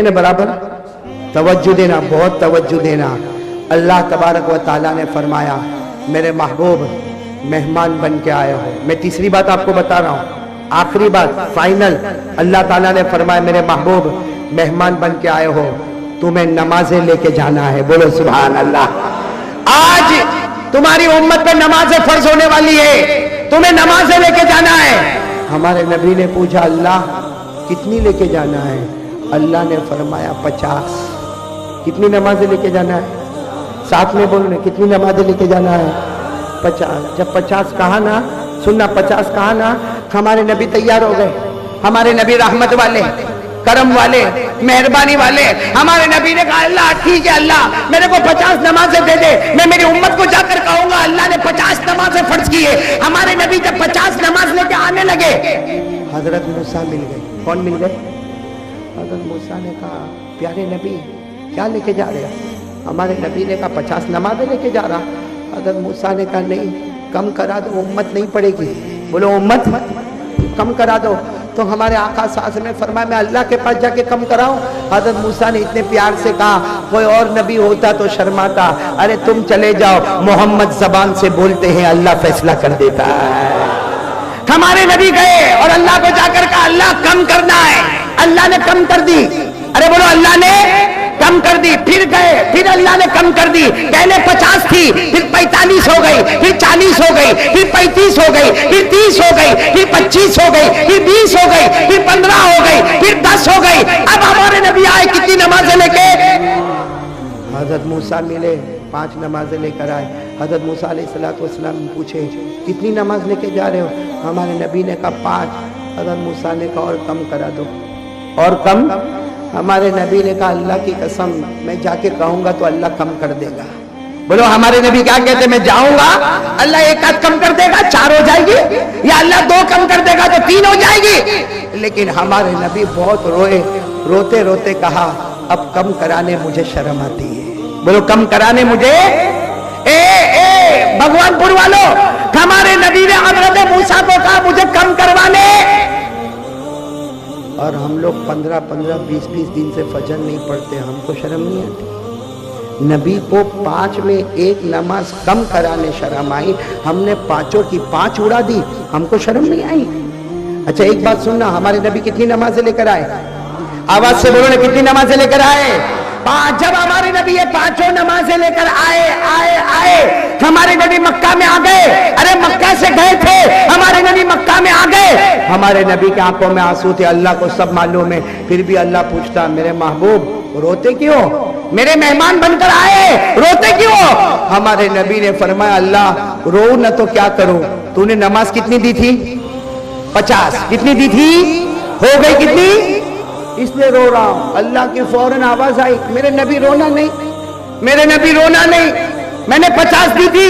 ना बराबर, तवज्जो देना, बहुत तवज्जो देना। अल्लाह तबारक व ताला ने फरमाया मेरे महबूब मेहमान बन के आए हो। मैं तीसरी बात आपको बता रहा हूँ, आखिरी बात फाइनल। अल्लाह ताला ने फरमाया मेरे महबूब मेहमान बन के आए हो, तुम्हें नमाजें लेके जाना है। बोलो सुभान अल्लाह। आज तुम्हारी उम्मत पे नमाजें फर्ज होने वाली है, तुम्हें नमाजें लेके जाना है। हमारे नबी ने पूछा अल्लाह कितनी लेके जाना है? अल्लाह ने फरमाया 50। कितनी नमाजें लेके जाना है? साथ में बोलो कितनी नमाजें लेके जाना है? 50। जब 50 कहा ना, सुनना 50 कहा ना, हमारे नबी तैयार हो गए। हमारे नबी रहमत वाले, करम वाले, मेहरबानी वाले। हमारे नबी ने कहा अल्लाह ठीक है, अल्लाह मेरे को 50 नमाजें दे दे, मैं मेरी उम्मत को जाकर कहूंगा अल्लाह ने 50 नमाजें फर्ज की है। हमारे नबी जब 50 नमाज लेके आने लगे, हजरत मूसा मिल गए। कौन मिल गए? हजरत मूसा ने कहा प्यारे नबी क्या लेके जा रहे हो? हमारे नबी ने कहा 50 नमाजें लेके जा रहा। हजरत मूसा ने कहा नहीं, कम करा दो, उम्मत नहीं पड़ेगी। बोलो उम्मत कम करा दो। तो हमारे आका सास ने फरमाया मैं अल्लाह के पास जाके कम कराऊं? हजरत मूसा ने इतने प्यार से कहा कोई और नबी होता तो शर्माता, अरे तुम चले जाओ, मोहम्मद जबान से बोलते हैं अल्लाह फैसला कर देता है। हमारे नबी गए और अल्लाह को जाकर कहा अल्लाह कम करना है। अल्लाह ने कम कर दी। अरे बोलो अल्लाह ने कम कर दी। फिर गए, फिर अल्लाह ने कम कर दी। पहले 50 थी, फिर 45 हो गई, फिर 40 हो गई, फिर 35 हो गई, फिर 30 हो गई, फिर 25 हो गई, फिर 20 हो गई, फिर 15 हो गई, फिर 10 हो गई। अब हमारे नबी आए कितनी नमाजें लेके? हजरत मूसा मिले, 5 नमाजें लेकर आए। हजरत मूसा अलैहिस्सलाम पूछे कितनी नमाज लेके जा रहे हो? हमारे नबी ने कहा 5। हजरत मूसा ने कहा और कम करा दो, और कम। हमारे नबी ने कहा अल्लाह की कसम मैं जाके कहूंगा तो अल्लाह कम कर देगा। बोलो हमारे नबी क्या कहते? मैं जाऊंगा अल्लाह एक आध कम कर देगा, 4 हो जाएगी, या अल्लाह 2 कम कर देगा तो 3 हो जाएगी। लेकिन हमारे नबी बहुत रोए, रोते रोते कहा अब कम कराने मुझे शर्म आती है। बोलो कम कराने मुझे भगवानपुर वालों, हमारे नबी ने हजरत मूसा को कहा मुझे कम करवाने, और हम लोग 15-15, 20-20 दिन से फजर नहीं पढ़ते, हमको शर्म नहीं आती। नबी को 5 में 1 नमाज कम कराने शर्म आई, हमने 5 की 5 उड़ा दी, हमको शर्म नहीं आई। अच्छा एक बात सुनना, हमारे नबी कितनी नमाजें लेकर आए? आवाज से बोलो ना, कितनी नमाजें लेकर आए? 5। जब हमारे नबी ये 5 नमाजें लेकर आए, हमारे नबी मक्का में आ गए। अरे मक्का से गए थे, हमारे नबी मक्का में आ गए। हमारे नबी की आंखों में आंसू थे, अल्लाह को सब मालूम है। फिर भी अल्लाह पूछता मेरे महबूब रोते क्यों? मेरे मेहमान बनकर आए, रोते क्यों? हमारे नबी ने फरमाया अल्लाह रो न तो क्या करूं, तूने नमाज कितनी दी थी? 50। कितनी दी थी? हो गई कितनी? इसलिए रो रहा हूं। अल्लाह की फौरन आवाज आई मेरे नबी रोना नहीं, मेरे नबी रोना नहीं, मैंने 50 दी थी,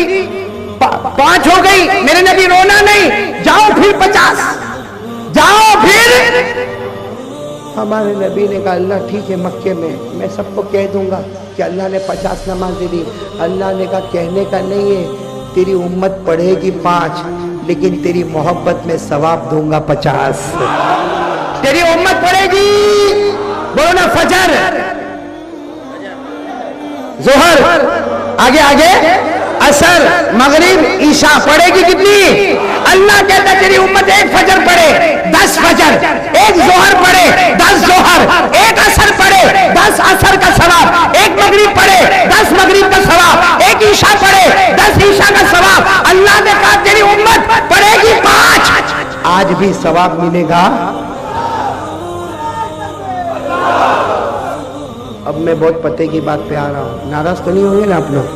5 हो गई, मेरे नबी रोना नहीं, जाओ फिर 50, जाओ फिर। हमारे नबी ने कहा अल्लाह ठीक है, मक्के में मैं सबको कह दूंगा कि अल्लाह ने 50 नमाज दे दी। अल्लाह ने कहा कहने का नहीं है, तेरी उम्मत पढ़ेगी 5, लेकिन तेरी मोहब्बत में सवाब दूंगा 50। तेरी उम्मत पढ़ेगी, बोलो ना फजर, जोहर, आगे आगे असर, मगरिब, ईशा पढ़ेगी कितनी? अल्लाह कहता तेरी उम्मत 1 फजर पढ़े 10 फजर, 1 जोहर पढ़े 10 जोहर, 1 असर पढ़े 10 असर का सवाब, 1 मगरिब पढ़े 10 मगरिब का सवाब, 1 ईशा पढ़े 10 ईशा का सवाब। अल्लाह ने कहा तेरी उम्मत पढ़ेगी 5, आज भी सवाब मिलेगा। अब मैं बहुत पते की बात पे आ रहा हूँ, नाराज तो नहीं होंगे ना आप लोग?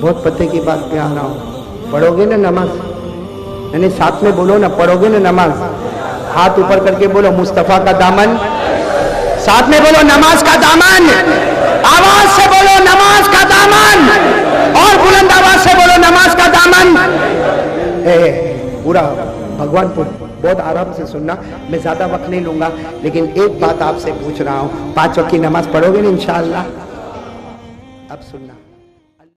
बहुत पते की बात पे आ रहा हूँ। पढ़ोगे ना नमाज? यानी साथ में बोलो ना, पढ़ोगे ना नमाज? हाथ ऊपर करके बोलो मुस्तफा का दामन, साथ में बोलो नमाज का दामन, आवाज से बोलो नमाज का दामन, और बुलंद आवाज से बोलो नमाज का दामन। पूरा भगवानपुर बहुत आराम से सुनना, मैं ज्यादा वक्त नहीं लूंगा, लेकिन एक बात आपसे पूछ रहा हूं, 5 वक्त की नमाज पढ़ोगे ना इंशाअल्लाह? अब सुनना।